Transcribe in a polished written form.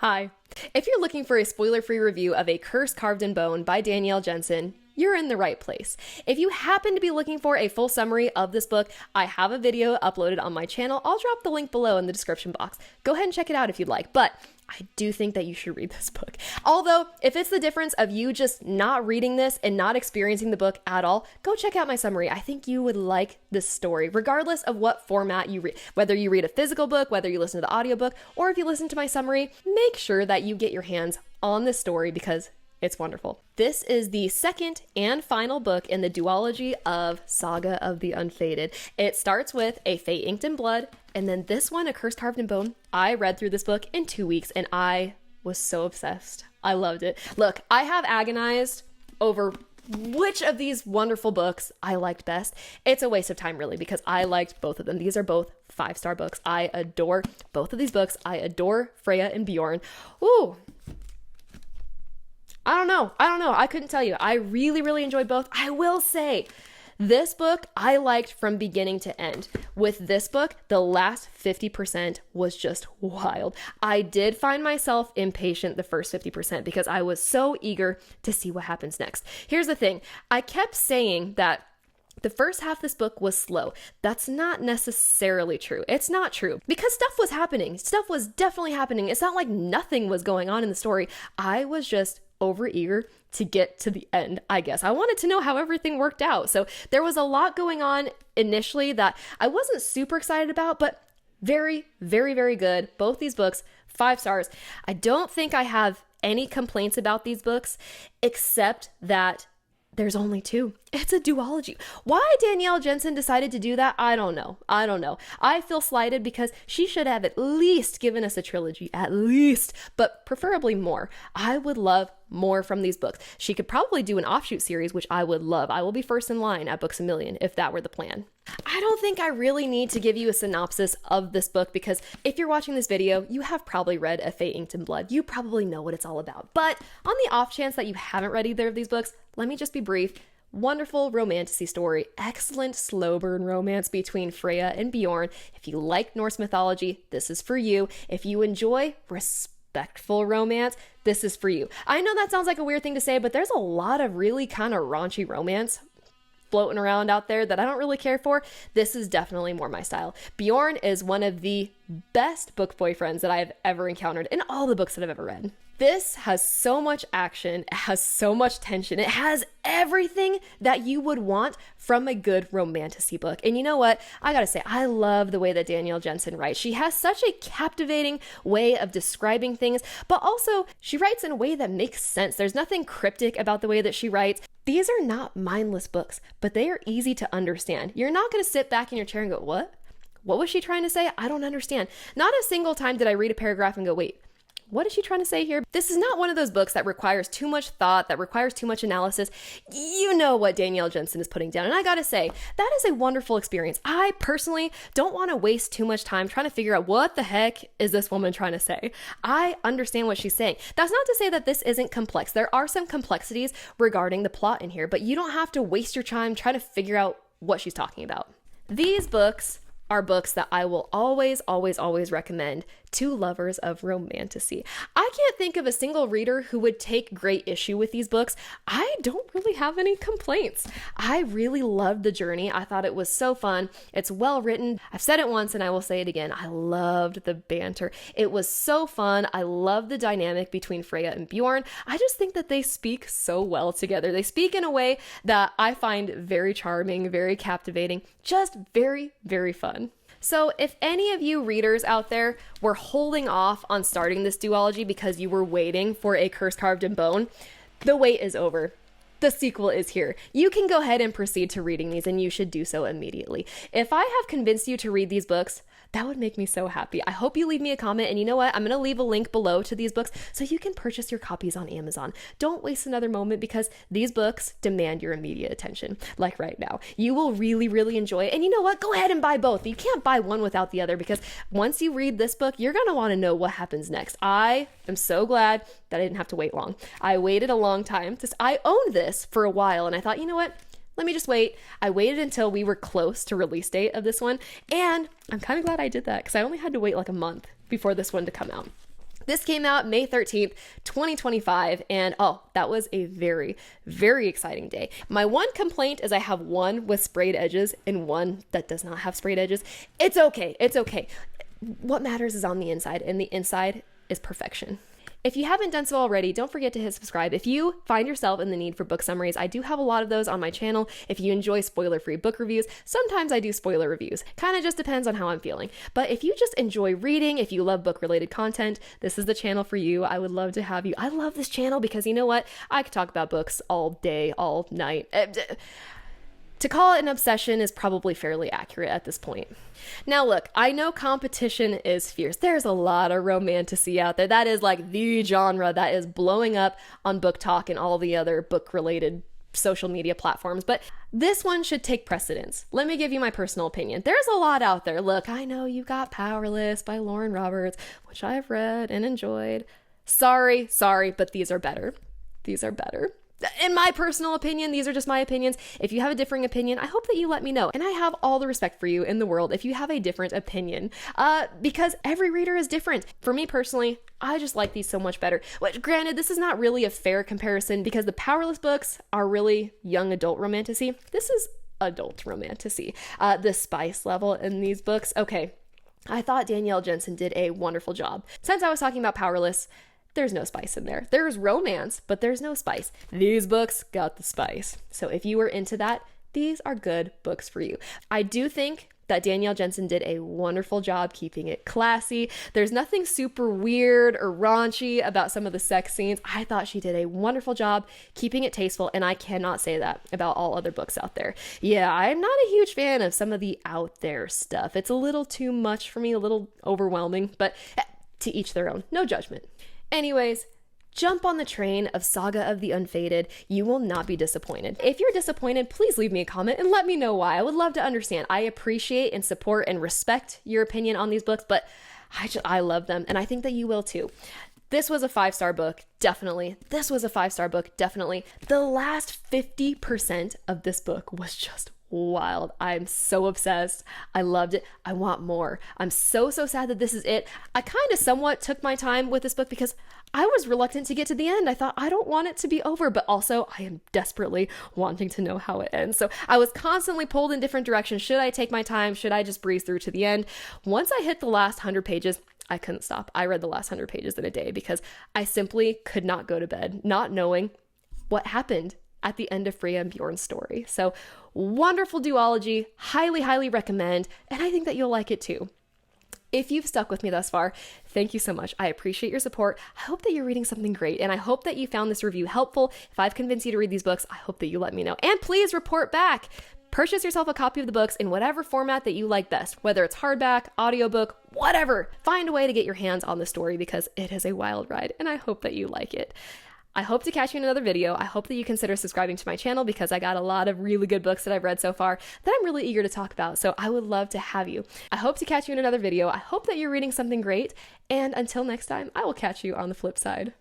Hi. If you're looking for a spoiler-free review of A Curse Carved in Bone by Danielle Jensen, you're in the right place. If you happen to be looking for a full summary of this book, I have a video uploaded on my channel. I'll drop the link below in the description box. Go ahead and check it out if you'd like, but I do think that you should read this book. Although, if it's the difference of you just not reading this and not experiencing the book at all, go check out my summary. I think you would like this story, regardless of what format you read. Whether you read a physical book, whether you listen to the audiobook, or if you listen to my summary, make sure that you get your hands on this story because it's wonderful. This is the second and final book in the duology of Saga of the Unfated. It starts with A Fate Inked in Blood, and then this one, A Curse Carved in Bone. I read through this book in 2 weeks, and I was so obsessed. I loved it. Look, I have agonized over which of these wonderful books I liked best. It's a waste of time, really, because I liked both of them. These are both 5-star books. I adore both of these books. I adore Freya and Bjorn. Ooh. I don't know. I couldn't tell you. I really enjoyed both. I will say, this book I liked from beginning to end. With this book, the last 50% was just wild. I did find myself impatient the first 50% because I was so eager to see what happens next. Here's the thing. I kept saying that the first half of this book was slow. That's not necessarily true. It's not true because stuff was happening. Stuff was definitely happening. It's not like nothing was going on in the story. I was just overeager to get to the end, I guess. I wanted to know how everything worked out. So there was a lot going on initially that I wasn't super excited about, but very good. Both these books, 5 stars. I don't think I have any complaints about these books, except that there's only 2. It's a duology. Why Danielle Jensen decided to do that, I don't know. I feel slighted because she should have at least given us a trilogy, at least, but preferably more. I would love more from these books. She could probably do an offshoot series, which I would love. I will be first in line at Books A Million if that were the plan. I don't think I really need to give you a synopsis of this book because if you're watching this video, you have probably read A Fate Inked in Blood. You probably know what it's all about. But on the off chance that you haven't read either of these books, let me just be brief. Wonderful romantasy story, excellent slow burn romance between Freya and Bjorn. If you like Norse mythology, this is for you. If you enjoy respectful romance, this is for you. I know that sounds like a weird thing to say, but there's a lot of really kind of raunchy romance floating around out there that I don't really care for. This is definitely more my style. Bjorn is one of the best book boyfriends that I have ever encountered in all the books that I've ever read. This has so much action, it has so much tension, it has everything that you would want from a good romantasy book. And you know what? I gotta say, I love the way that Danielle Jensen writes. She has such a captivating way of describing things, but also she writes in a way that makes sense. There's nothing cryptic about the way that she writes. These are not mindless books, but they are easy to understand. You're not gonna sit back in your chair and go, what? What was she trying to say? I don't understand. Not a single time did I read a paragraph and go, wait, what is she trying to say here? This is not one of those books that requires too much thought, that requires too much analysis. You know what Danielle Jensen is putting down. And I gotta say, that is a wonderful experience. I personally don't want to waste too much time trying to figure out what the heck is this woman trying to say. I understand what she's saying. That's not to say that this isn't complex. There are some complexities regarding the plot in here, but you don't have to waste your time trying to figure out what she's talking about. These books are books that I will always recommend to lovers of romantasy. I can't think of a single reader who would take great issue with these books. I don't really have any complaints. I really loved the journey. I thought it was so fun. It's well written. I've said it once and I will say it again. I loved the banter. It was so fun. I love the dynamic between Freya and Bjorn. I just think that they speak so well together. They speak in a way that I find very charming, very captivating, just very fun. So if any of you readers out there were holding off on starting this duology because you were waiting for A Curse Carved in Bone, the wait is over. The sequel is here. You can go ahead and proceed to reading these, and you should do so immediately. If I have convinced you to read these books, that would make me so happy. I hope you leave me a comment, and you know what? I'm going to leave a link below to these books so you can purchase your copies on Amazon. Don't waste another moment because these books demand your immediate attention, like right now. You will really enjoy it, and you know what? Go ahead and buy both. You can't buy one without the other because once you read this book, you're going to want to know what happens next. I am so glad that I didn't have to wait long. I waited a long time. I owned this for a while, and I thought, you know what? Let me just wait. I waited until we were close to release date of this one, and I'm kind of glad I did that because I only had to wait like a month before this one to come out. This came out May 13th, 2025, and oh, that was a very, very exciting day. My one complaint is I have one with sprayed edges and one that does not have sprayed edges. It's okay. It's okay. What matters is on the inside, and the inside is perfection. If you haven't done so already, don't forget to hit subscribe. If you find yourself in the need for book summaries, I do have a lot of those on my channel. If you enjoy spoiler-free book reviews, sometimes I do spoiler reviews. Kind of just depends on how I'm feeling. But if you just enjoy reading, if you love book-related content, this is the channel for you. I would love to have you. I love this channel because you know what? I could talk about books all day, all night. To call it an obsession is probably fairly accurate at this point. Now look, I know competition is fierce. There's a lot of romantasy out there. That is like the genre that is blowing up on Book Talk and all the other book-related social media platforms, but this one should take precedence. Let me give you my personal opinion. There's a lot out there. Look, I know you got Powerless by Lauren Roberts, which I've read and enjoyed. Sorry, but these are better. These are better. In my personal opinion, these are just my opinions. If you have a differing opinion, I hope that you let me know. And I have all the respect for you in the world if you have a different opinion, because every reader is different. For me personally, I just like these so much better. Which, granted, this is not really a fair comparison because the Powerless books are really young adult romantasy. This is adult romantasy. The spice level in these books, okay, I thought Danielle Jensen did a wonderful job. Since I was talking about Powerless, there's no spice in there. There's romance, but there's no spice. These books got the spice. So if you were into that, these are good books for you. I do think that Danielle Jensen did a wonderful job keeping it classy. There's nothing super weird or raunchy about some of the sex scenes. I thought she did a wonderful job keeping it tasteful, and I cannot say that about all other books out there. Yeah, I'm not a huge fan of some of the out there stuff. It's a little too much for me, a little overwhelming, but to each their own. No judgment. Anyways, jump on the train of Saga of the Unfated. You will not be disappointed. If you're disappointed, please leave me a comment and let me know why. I would love to understand. I appreciate and support and respect your opinion on these books, but I love them, and I think that you will too. This was a 5-star book, definitely. This was a 5-star book, definitely. The last 50% of this book was just wild. I'm so obsessed. I loved it. I want more. I'm so sad that this is it. I kind of somewhat took my time with this book because I was reluctant to get to the end. I thought, I don't want it to be over, but also I am desperately wanting to know how it ends. So I was constantly pulled in different directions. Should I take my time? Should I just breeze through to the end? Once I hit the last 100 pages, I couldn't stop. I read the last 100 pages in a day because I simply could not go to bed, not knowing what happened at the end of Freya and Bjorn's story. So wonderful duology, highly recommend, and I think that you'll like it too. If you've stuck with me thus far, thank you so much. I appreciate your support. I hope that you're reading something great, and I hope that you found this review helpful. If I've convinced you to read these books, I hope that you let me know. And please report back. Purchase yourself a copy of the books in whatever format that you like best, whether it's hardback, audiobook, whatever. Find a way to get your hands on the story because it is a wild ride, and I hope that you like it. I hope to catch you in another video. I hope that you consider subscribing to my channel because I got a lot of really good books that I've read so far that I'm really eager to talk about. So I would love to have you. I hope to catch you in another video. I hope that you're reading something great. And until next time, I will catch you on the flip side.